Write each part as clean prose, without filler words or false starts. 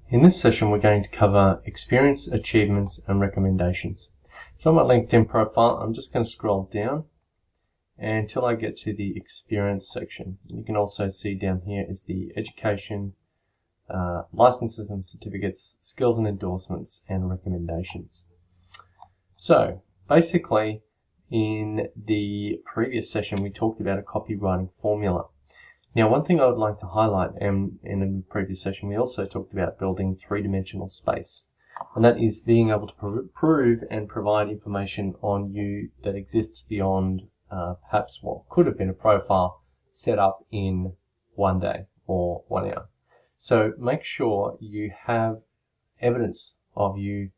In this session, we're going to cover experience, achievements, and recommendations. So on my LinkedIn profile, I'm just going to scroll down until I get to the experience section. You can also see down here is the education, licenses and certificates, skills and endorsements, and recommendations. So basically, in the previous session, we talked about a copywriting formula. Now, one thing I would like to highlight, and in a previous session, we also talked about building three-dimensional space, and that is being able to prove and provide information on you that exists beyond perhaps what could have been a profile set up in 1 day or 1 hour. So make sure you have evidence of you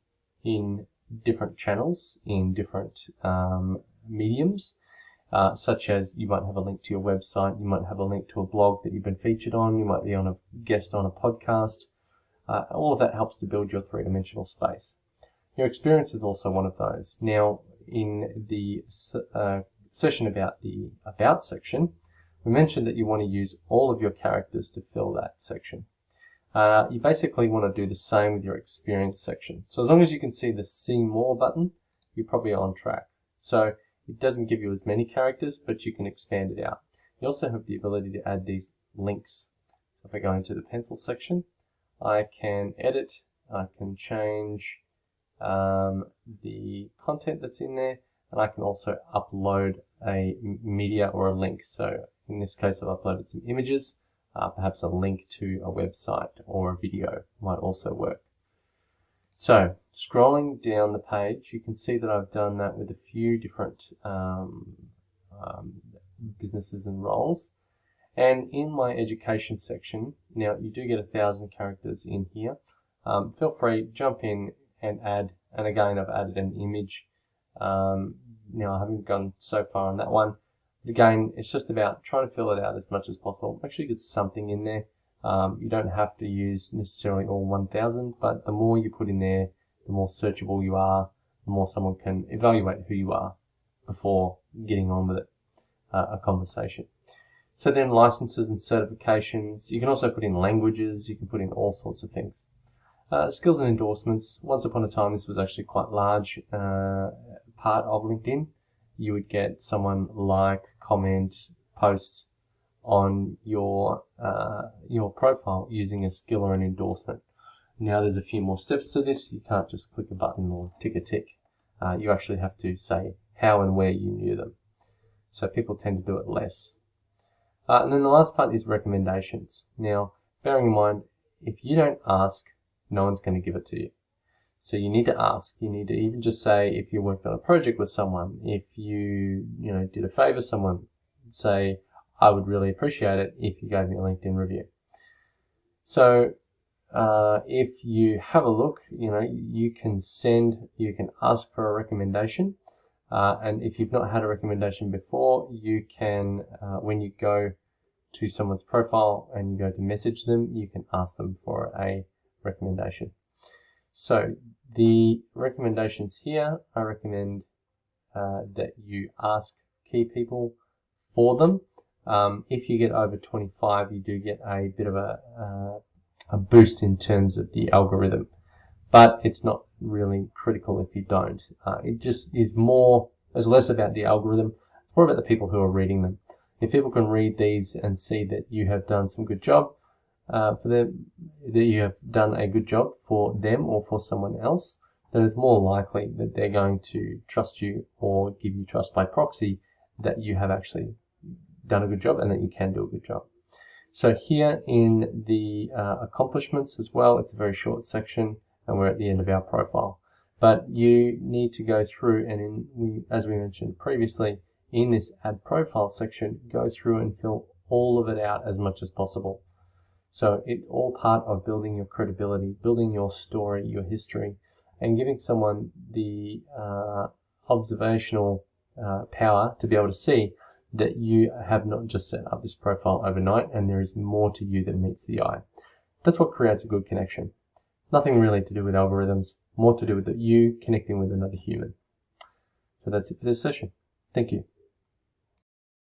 in different channels, in different mediums, such as you might have a link to your website, you might have a link to a blog that you've been featured on, you might be on a guest on a podcast. All of that helps to build your three-dimensional space. Your experience is also one of those. Now, in the session about the About section, we mentioned that you want to use all of your characters to fill that section. You basically want to do the same with your experience section. So as long as you can see the See More button, you're probably on track. So it doesn't give you as many characters, but you can expand it out. You also have the ability to add these links. So if I go into the pencil section, I can edit, I can change the content that's in there, and I can also upload a media or a link. So in this case, I've uploaded some images, perhaps a link to a website or a video might also work. So, scrolling down the page, you can see that I've done that with a few different businesses and roles. And in my education section, now you do get 1,000 characters in here. Feel free, jump in and add. And again, I've added an image. Now, I haven't gone so far on that one. But again, it's just about trying to fill it out as much as possible. Make sure you get something in there. You don't have to use necessarily all 1,000, but the more you put in there, the more searchable you are, the more someone can evaluate who you are before getting on with it, a conversation. So then licenses and certifications. You can also put in languages. You can put in all sorts of things. Skills and endorsements. Once upon a time, this was actually quite large part of LinkedIn. You would get someone like, comment, post on your profile using a skill or an endorsement. Now there's a few more steps to this. You can't just click a button or tick a tick. You actually have to say how and where you knew them. So people tend to do it less. And then the last part is recommendations. Now, bearing in mind, if you don't ask, no one's going to give it to you. So you need to ask. You need to even just say if you worked on a project with someone, if you did a favor someone, say, I would really appreciate it if you gave me a LinkedIn review. So if you have a look, you can ask for a recommendation. And if you've not had a recommendation before, you can, when you go to someone's profile and you go to message them, you can ask them for a recommendation. So the recommendations here, I recommend that you ask key people for them. If you get over 25, you do get a bit of a boost in terms of the algorithm, but it's not really critical if you don't. It just is it's less about the algorithm. It's more about the people who are reading them. If people can read these and see that you have done some good job for them, that you have done a good job for them or for someone else, then it's more likely that they're going to trust you or give you trust by proxy that you have actually done a good job and that you can do a good job. So here in the accomplishments as well, it's a very short section and we're at the end of our profile. But you need to go through and as we mentioned previously, in this add profile section, go through and fill all of it out as much as possible. So it's all part of building your credibility, building your story, your history, and giving someone the observational power to be able to see that you have not just set up this profile overnight and there is more to you than meets the eye. That's what creates a good connection. Nothing really to do with algorithms, more to do with you connecting with another human. So that's it for this session. Thank you.